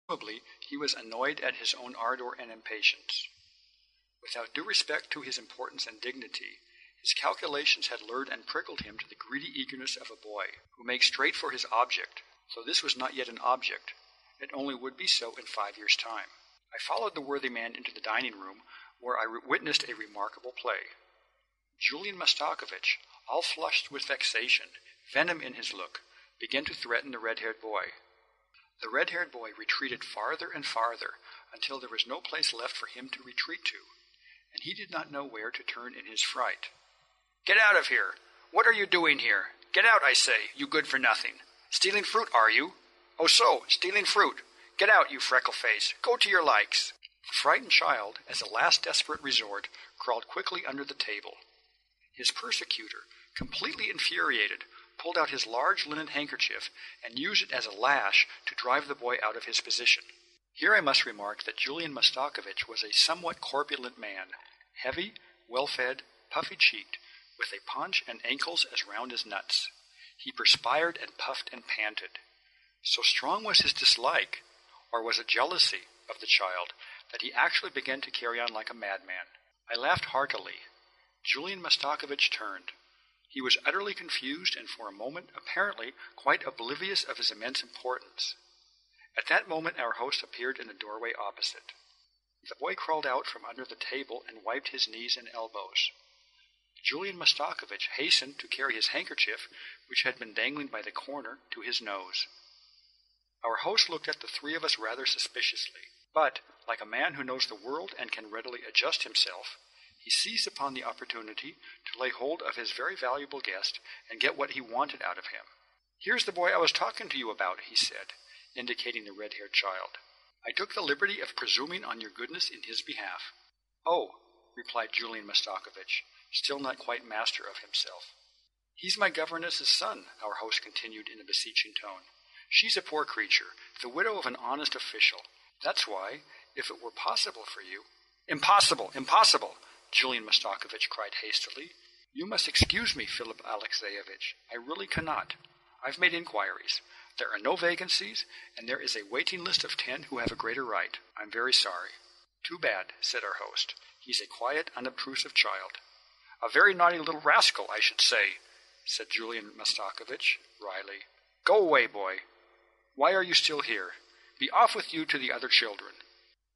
Probably he was annoyed at his own ardor and impatience. Without due respect to his importance and dignity, his calculations had lured and prickled him to the greedy eagerness of a boy, who makes straight for his object, though this was not yet an object. It only would be so in 5 years' time. I followed the worthy man into the dining room, where I witnessed a remarkable play. Julian Mastakovich, all flushed with vexation, venom in his look, began to threaten the red-haired boy. The red-haired boy retreated farther and farther, until there was no place left for him to retreat to, and he did not know where to turn in his fright. "Get out of here! What are you doing here? Get out, I say, you good-for-nothing! Stealing fruit, are you? Oh so, stealing fruit! Get out, you freckle-face! Go to your likes!" The frightened child, as a last desperate resort, crawled quickly under the table. His persecutor, completely infuriated, pulled out his large linen handkerchief and used it as a lash to drive the boy out of his position. Here I must remark that Julian Mastakovich was a somewhat corpulent man, heavy, well-fed, puffy-cheeked, with a paunch and ankles as round as nuts. He perspired and puffed and panted. So strong was his dislike, or was it jealousy, of the child, that he actually began to carry on like a madman. I laughed heartily. Julian Mastakovich turned. He was utterly confused and for a moment apparently quite oblivious of his immense importance. At that moment our host appeared in the doorway opposite. The boy crawled out from under the table and wiped his knees and elbows. Julian Mastakovich hastened to carry his handkerchief, which had been dangling by the corner, to his nose. Our host looked at the three of us rather suspiciously, but, like a man who knows the world and can readily adjust himself, he seized upon the opportunity to lay hold of his very valuable guest and get what he wanted out of him. "Here's the boy I was talking to you about," he said, indicating the red-haired child. "I took the liberty of presuming on your goodness in his behalf." "Oh," replied Julian Mastakovich, still not quite master of himself. "He's my governess's son," our host continued in a beseeching tone. "She's a poor creature, the widow of an honest official. That's why, if it were possible for you—" "Impossible! Impossible!" Julian Mastakovich cried hastily. "You must excuse me, Philip Alexeyevich. I really cannot. I've made inquiries. There are no vacancies, and there is a waiting list of 10 who have a greater right. I'm very sorry." "Too bad," said our host. "He's a quiet, unobtrusive child." "A very naughty little rascal, I should say," said Julian Mastakovich wryly. "Go away, boy. Why are you still here? Be off with you to the other children."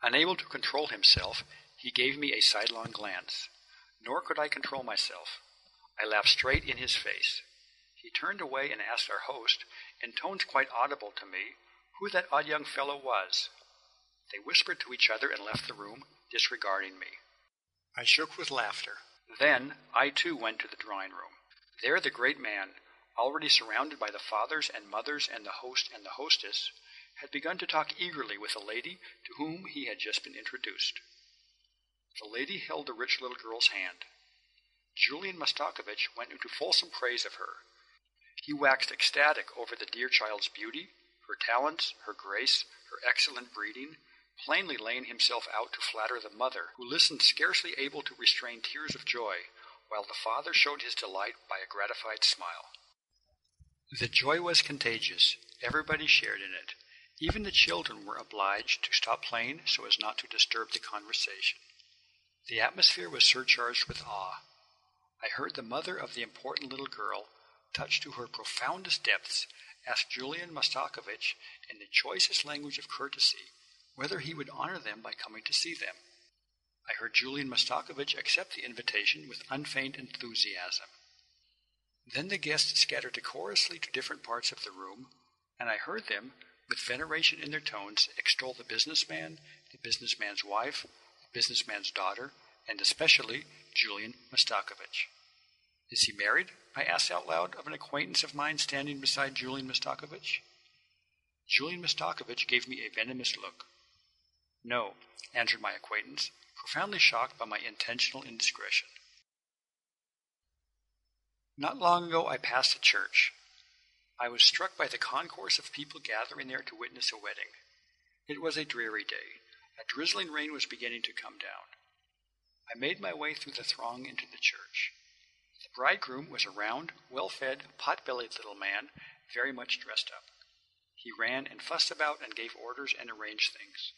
Unable to control himself, he gave me a sidelong glance. Nor could I control myself. I laughed straight in his face. He turned away and asked our host, in tones quite audible to me, who that odd young fellow was. They whispered to each other and left the room, disregarding me. I shook with laughter. Then I too went to the drawing-room. There the great man, already surrounded by the fathers and mothers and the host and the hostess, had begun to talk eagerly with a lady to whom he had just been introduced. The lady held the rich little girl's hand. Julian Mastakovich went into fulsome praise of her. He waxed ecstatic over the dear child's beauty, her talents, her grace, her excellent breeding, plainly laying himself out to flatter the mother, who listened scarcely able to restrain tears of joy, while the father showed his delight by a gratified smile. The joy was contagious. Everybody shared in it. Even the children were obliged to stop playing so as not to disturb the conversation. The atmosphere was surcharged with awe. I heard the mother of the important little girl, touched to her profoundest depths, ask Julian Mastakovich, in the choicest language of courtesy, whether he would honor them by coming to see them. I heard Julian Mastakovich accept the invitation with unfeigned enthusiasm. Then the guests scattered decorously to different parts of the room, and I heard them, with veneration in their tones, extol the businessman, the businessman's wife, the businessman's daughter, and especially Julian Mastakovich. "Is he married?" I asked out loud of an acquaintance of mine standing beside Julian Mastakovich. Julian Mastakovich gave me a venomous look. "No," answered my acquaintance, profoundly shocked by my intentional indiscretion. Not long ago I passed a church. I was struck by the concourse of people gathering there to witness a wedding. It was a dreary day. A drizzling rain was beginning to come down. I made my way through the throng into the church. The bridegroom was a round, well-fed, pot-bellied little man, very much dressed up. He ran and fussed about and gave orders and arranged things.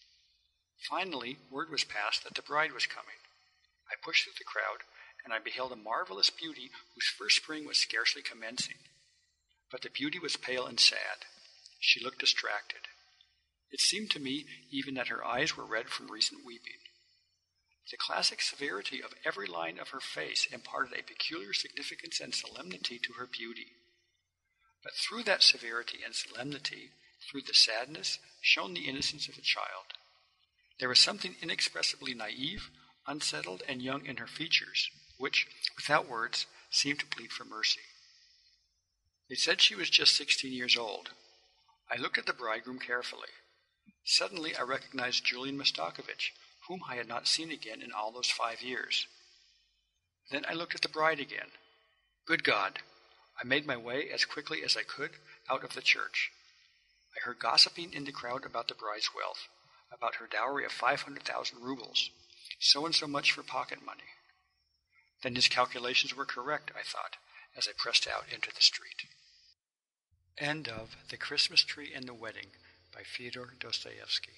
Finally, word was passed that the bride was coming. I pushed through the crowd, and I beheld a marvelous beauty whose first spring was scarcely commencing. But the beauty was pale and sad. She looked distracted. It seemed to me even that her eyes were red from recent weeping. The classic severity of every line of her face imparted a peculiar significance and solemnity to her beauty. But through that severity and solemnity, through the sadness, shone the innocence of a child. There was something inexpressibly naive, unsettled, and young in her features, which, without words, seemed to plead for mercy. They said she was just 16 years old. I looked at the bridegroom carefully. Suddenly I recognized Julian Mastakovich, whom I had not seen again in all those 5 years. Then I looked at the bride again. Good God! I made my way as quickly as I could out of the church. I heard gossiping in the crowd about the bride's wealth, about her dowry of 500,000 rubles, so and so much for pocket money. Then his calculations were correct, I thought, as I pressed out into the street. End of The Christmas Tree and the Wedding by Fyodor Dostoevsky.